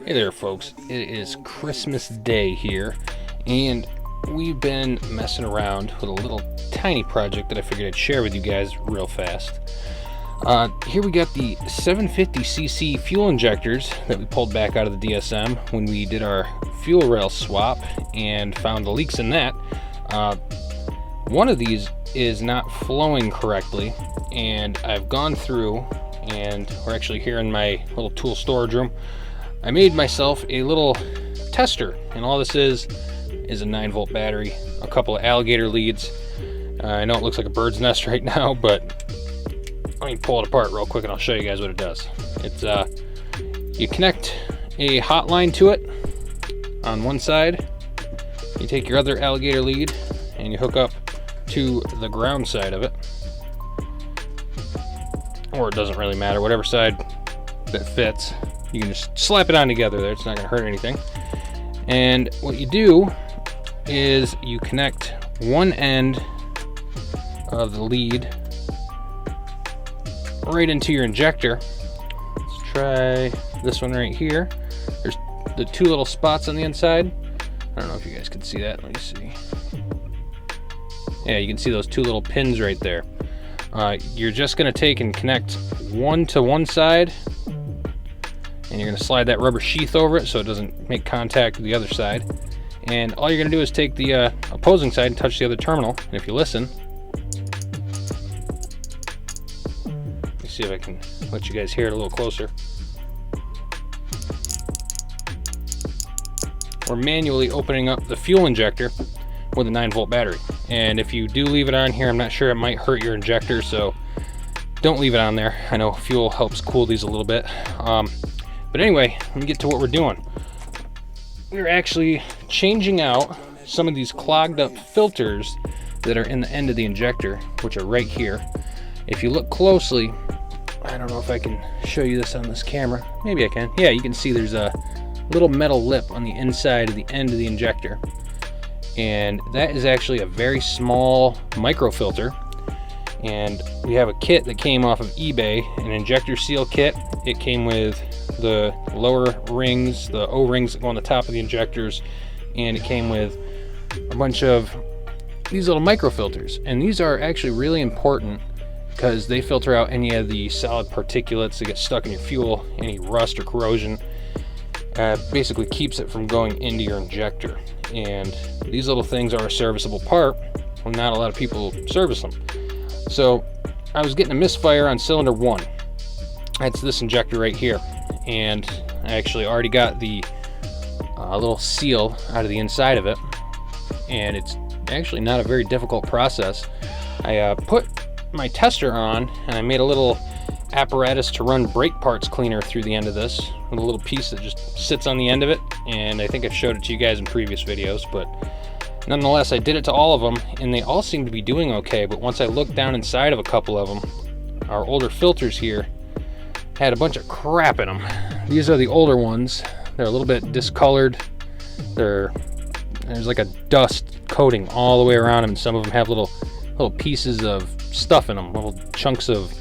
Hey there folks, it is Christmas Day here, and we've been messing around with a little tiny project that I figured I'd share with you guys real fast. Here we got the 750cc fuel injectors that we pulled back out of the DSM when we did our fuel rail swap and found the leaks in that. One of these is not flowing correctly, and I've gone through, and we're actually here in my little tool storage room. I made myself a little tester, and all this is a 9-volt battery, a couple of alligator leads. I know it looks like a bird's nest right now, but let me pull it apart real quick and I'll show you guys what it does. It's you connect a hot line to it on one side, you take your other alligator lead and you hook up to the ground side of it, or it doesn't really matter, whatever side that fits. You can just slap it on together there, it's not going to hurt anything. And what you do is you connect one end of the lead right into your injector. Let's try this one right here. There's the two little spots on the inside. I don't know if you guys can see that. Let me see. Yeah, you can see those two little pins right there. You're just going to take and connect one to one side, and you're going to slide that rubber sheath over it so it doesn't make contact with the other side. And all you're going to do is take the opposing side and touch the other terminal. And if you listen, let me see if I can let you guys hear it a little closer. We're manually opening up the fuel injector with a 9-volt battery. And if you do leave it on here, I'm not sure, it might hurt your injector, so don't leave it on there. I know fuel helps cool these a little bit. But anyway, let me get to what we're doing. We're actually changing out some of these clogged up filters that are in the end of the injector, which are right here. If you look closely, I don't know if I can show you this on this camera. Maybe I can. Yeah, you can see there's a little metal lip on the inside of the end of the injector. And that is actually a very small microfilter. And we have a kit that came off of eBay, an injector seal kit. It came with the lower rings, the O-rings that go on the top of the injectors, and it came with a bunch of these little microfilters. And these are actually really important because they filter out any of the solid particulates that get stuck in your fuel, any rust or corrosion. Basically keeps it from going into your injector. And these little things are a serviceable part, and not a lot of people service them. So I was getting a misfire on cylinder 1. That's this injector right here, and I actually already got the little seal out of the inside of it, and it's actually not a very difficult process. I put my tester on, and I made a little apparatus to run brake parts cleaner through the end of this with a little piece that just sits on the end of it, and I think I've showed it to you guys in previous videos, but nonetheless I did it to all of them and they all seem to be doing okay. But once I looked down inside of a couple of them, our older filters here had a bunch of crap in them. These are the older ones. They're a little bit discolored. There's like a dust coating all the way around them, and some of them have little pieces of stuff in them, little chunks of,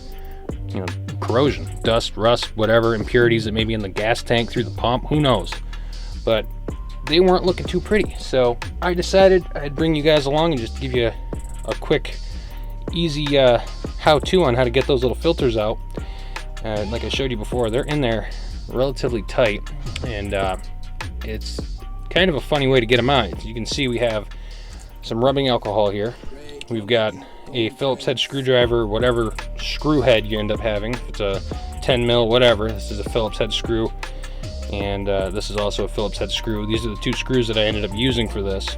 you know, corrosion, dust, rust, whatever, impurities that may be in the gas tank through the pump, who knows. But they weren't looking too pretty, so I decided I'd bring you guys along and just give you a quick, easy how-to on how to get those little filters out. Like I showed you before, they're in there relatively tight, and it's kind of a funny way to get them out. As you can see, we have some rubbing alcohol here. We've got a Phillips head screwdriver, whatever screw head you end up having. If it's a 10 mil, whatever. This is a Phillips head screw, and this is also a Phillips head screw. These are the two screws that I ended up using for this.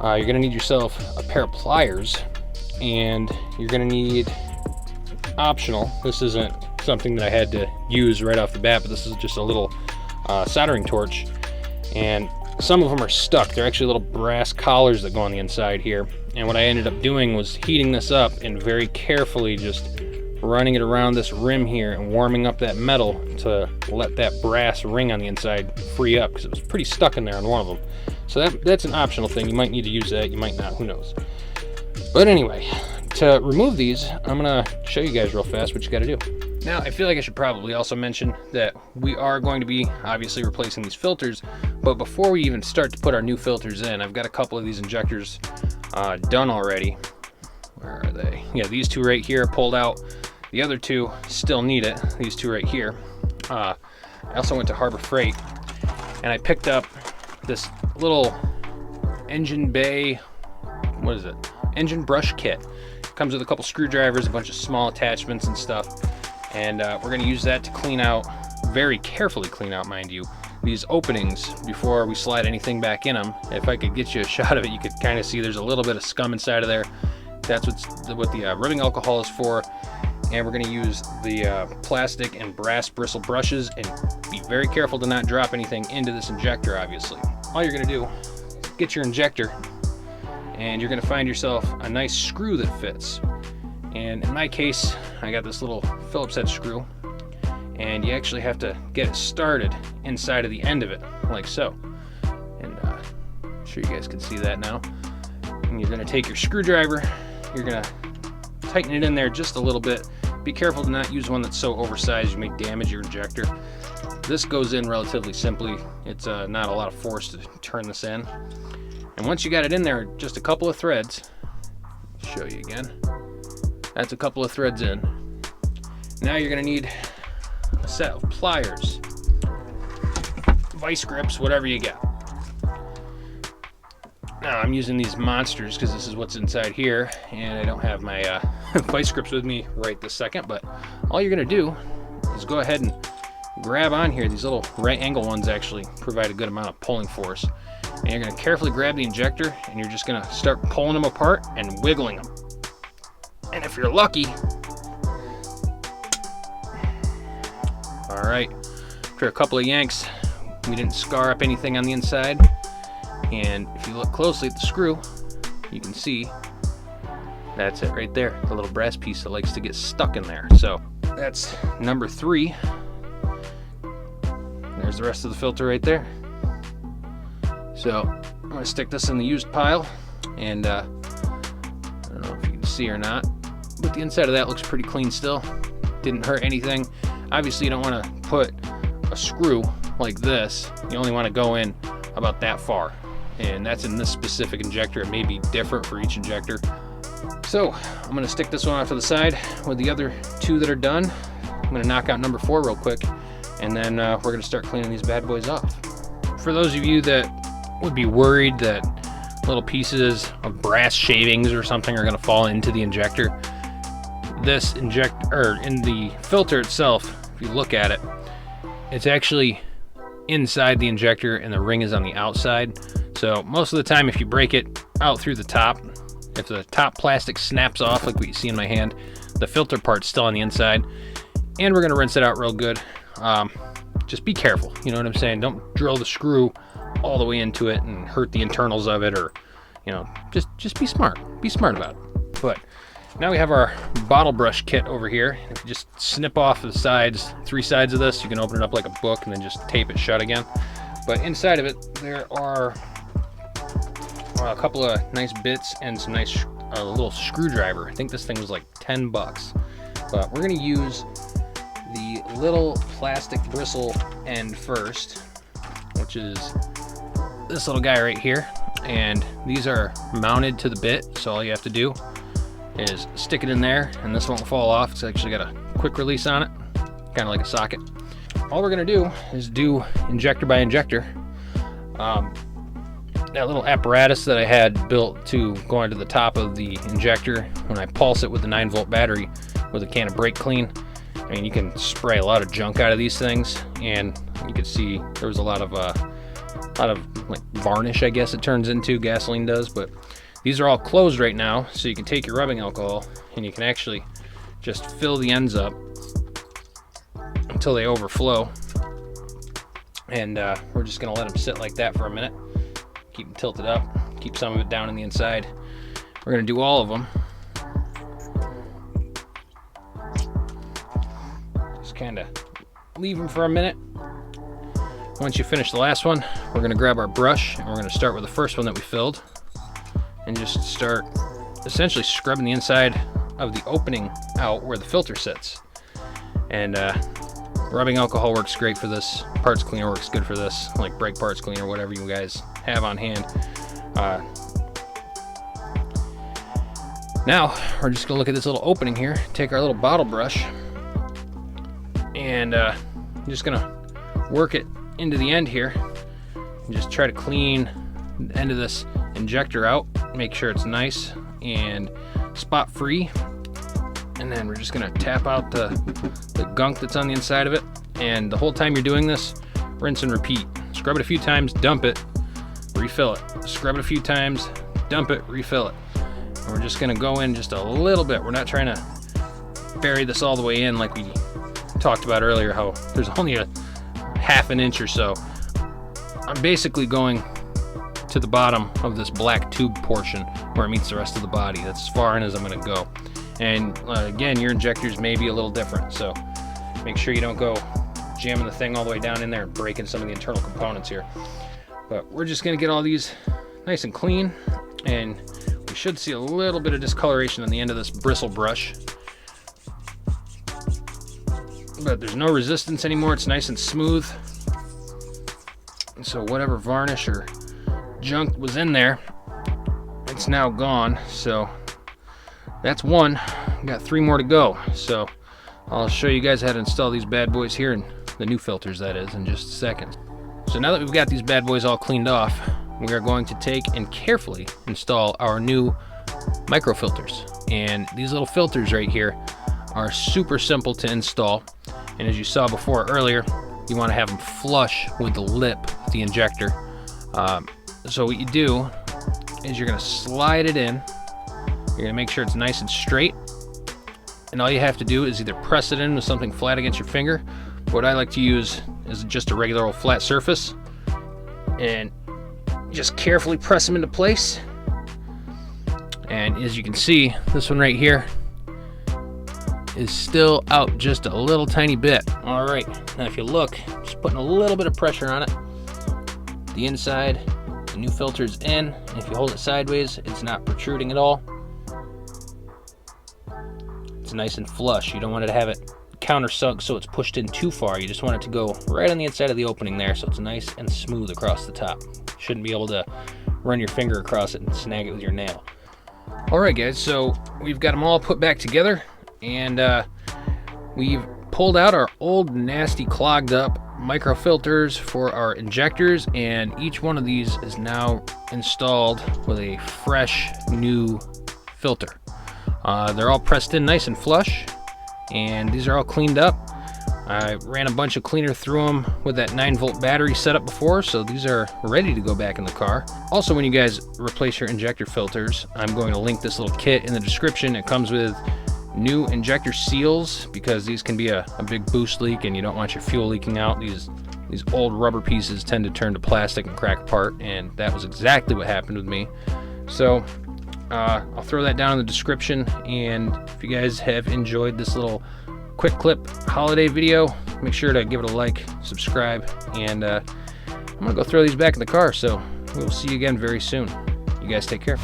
You're going to need yourself a pair of pliers, and you're going to need, optional, this isn't something that I had to use right off the bat, but this is just a little soldering torch, and some of them are stuck. They're actually little brass collars that go on the inside here. And what I ended up doing was heating this up and very carefully just running it around this rim here and warming up that metal to let that brass ring on the inside free up, because it was pretty stuck in there on one of them. So that's an optional thing. You might need to use that, you might not, who knows. But anyway, to remove these, I'm gonna show you guys real fast what you gotta do. Now, I feel like I should probably also mention that we are going to be obviously replacing these filters, but before we even start to put our new filters in, I've got a couple of these injectors done already. Where are they? Yeah, these two right here pulled out. The other two still need it, these two right here. I also went to Harbor Freight and I picked up this little engine bay, what is it? Engine brush kit. It comes with a couple screwdrivers, a bunch of small attachments and stuff. And we're gonna use that to clean out, very carefully clean out, mind you, these openings before we slide anything back in them. If I could get you a shot of it, you could kind of see there's a little bit of scum inside of there. That's what the rubbing alcohol is for. And we're gonna use the plastic and brass bristle brushes, and be very careful to not drop anything into this injector, obviously. All you're gonna do is get your injector, and you're gonna find yourself a nice screw that fits. And in my case, I got this little Phillips head screw, and you actually have to get it started inside of the end of it, like so. And I'm sure you guys can see that now. And you're gonna take your screwdriver, you're gonna tighten it in there just a little bit. Be careful to not use one that's so oversized you may damage your injector. This goes in relatively simply. It's not a lot of force to turn this in. And once you got it in there, just a couple of threads. Show you again. That's a couple of threads in. Now you're gonna need a set of pliers, vice grips, whatever you got. Now I'm using these monsters because this is what's inside here, and I don't have my vice grips with me right this second, but all you're gonna do is go ahead and grab on here. These little right angle ones actually provide a good amount of pulling force. And you're gonna carefully grab the injector, and you're just gonna start pulling them apart and wiggling them. And if you're lucky, all right, after a couple of yanks, we didn't scar up anything on the inside. And if you look closely at the screw, you can see that's it right there, the little brass piece that likes to get stuck in there. So that's number 3. There's the rest of the filter right there. So I'm gonna stick this in the used pile, and I don't know if you can see or not, but the inside of that looks pretty clean still. Didn't hurt anything. Obviously you don't want to put a screw like this. You only want to go in about that far, and that's in this specific injector. It may be different for each injector. So I'm going to stick this one off to the side with the other 2 that are done. I'm going to knock out number 4 real quick, and then we're going to start cleaning these bad boys off. For those of you that would be worried that little pieces of brass shavings or something are going to fall into the injector, this injector, in the filter itself, if you look at it, it's actually inside the injector and the ring is on the outside. So most of the time, if you break it out through the top, if the top plastic snaps off like what you see in my hand, the filter part's still on the inside. And we're gonna rinse it out real good. Just be careful, you know what I'm saying? Don't drill the screw all the way into it and hurt the internals of it, or, you know, just be smart. Be smart about it. But now we have our bottle brush kit over here. If you just snip off the sides, 3 sides of this, you can open it up like a book and then just tape it shut again. But inside of it, there are a couple of nice bits and some nice little screwdriver. I think this thing was like 10 bucks. But we're gonna use the little plastic bristle end first, which is this little guy right here. And these are mounted to the bit, so all you have to do is stick it in there, and this won't fall off. It's actually got a quick release on it, kind of like a socket. All we're gonna do is do injector by injector. That little apparatus that I had built to go onto the top of the injector, when I pulse it with the 9-volt battery with a can of brake clean, I mean, you can spray a lot of junk out of these things, and you can see there was a lot of like varnish, I guess it turns into, gasoline does, but these are all closed right now, so you can take your rubbing alcohol and you can actually just fill the ends up until they overflow. And we're just gonna let them sit like that for a minute. Keep them tilted up, keep some of it down in the inside. We're gonna do all of them. Just kind of leave them for a minute. Once you finish the last one, we're gonna grab our brush and we're gonna start with the first one that we filled, and just start essentially scrubbing the inside of the opening out where the filter sits. And rubbing alcohol works great for this. Parts cleaner works good for this, like brake parts cleaner, whatever you guys have on hand. Now we're just gonna look at this little opening here, take our little bottle brush, and I'm just gonna work it into the end here and just try to clean the end of this injector out, make sure it's nice and spot free. And then we're just gonna tap out the gunk that's on the inside of it. And the whole time you're doing this, rinse and repeat. Scrub it a few times, dump it, refill it. Scrub it a few times, dump it, refill it. And we're just gonna go in just a little bit. We're not trying to bury this all the way in like we talked about earlier, how there's only a half an inch or so. I'm basically going to the bottom of this black tube portion where it meets the rest of the body. That's as far in as I'm gonna go. And again, your injectors may be a little different, so make sure you don't go jamming the thing all the way down in there and breaking some of the internal components here. But we're just gonna get all these nice and clean, and we should see a little bit of discoloration on the end of this bristle brush. But there's no resistance anymore, it's nice and smooth. So whatever varnish or junk was in there, it's now gone. So that's one. Got 3 more to go. So I'll show you guys how to install these bad boys here, and the new filters that is, in just a second. So now that we've got these bad boys all cleaned off, we are going to take and carefully install our new micro filters. And these little filters right here are super simple to install. And as you saw before earlier, you want to have them flush with the lip of the injector. So what you do is you're going to slide it in. You're going to make sure it's nice and straight. And all you have to do is either press it in with something flat against your finger. What I like to use is just a regular old flat surface. And just carefully press them into place. And as you can see, this one right here is still out just a little tiny bit. All right, now if you look, just putting a little bit of pressure on it. The inside, the new filter's in. And if you hold it sideways, it's not protruding at all. It's nice and flush. You don't want to have it countersunk so it's pushed in too far. You just want it to go right on the inside of the opening there, so it's nice and smooth across the top. Shouldn't be able to run your finger across it and snag it with your nail. All right, guys, so we've got them all put back together, and we've pulled out our old, nasty, clogged up micro filters for our injectors, and each one of these is now installed with a fresh new filter. They're all pressed in nice and flush, and these are all cleaned up. I ran a bunch of cleaner through them with that 9-volt battery set up before, so these are ready to go back in the car. Also, when you guys replace your injector filters, I'm going to link this little kit in the description. It comes with new injector seals, because these can be a big boost leak and you don't want your fuel leaking out. These old rubber pieces tend to turn to plastic and crack apart, and that was exactly what happened with me. So I'll throw that down in the description, and if you guys have enjoyed this little quick clip holiday video, make sure to give it a like, subscribe, and I'm gonna go throw these back in the car. So we'll see you again very soon. You guys take care.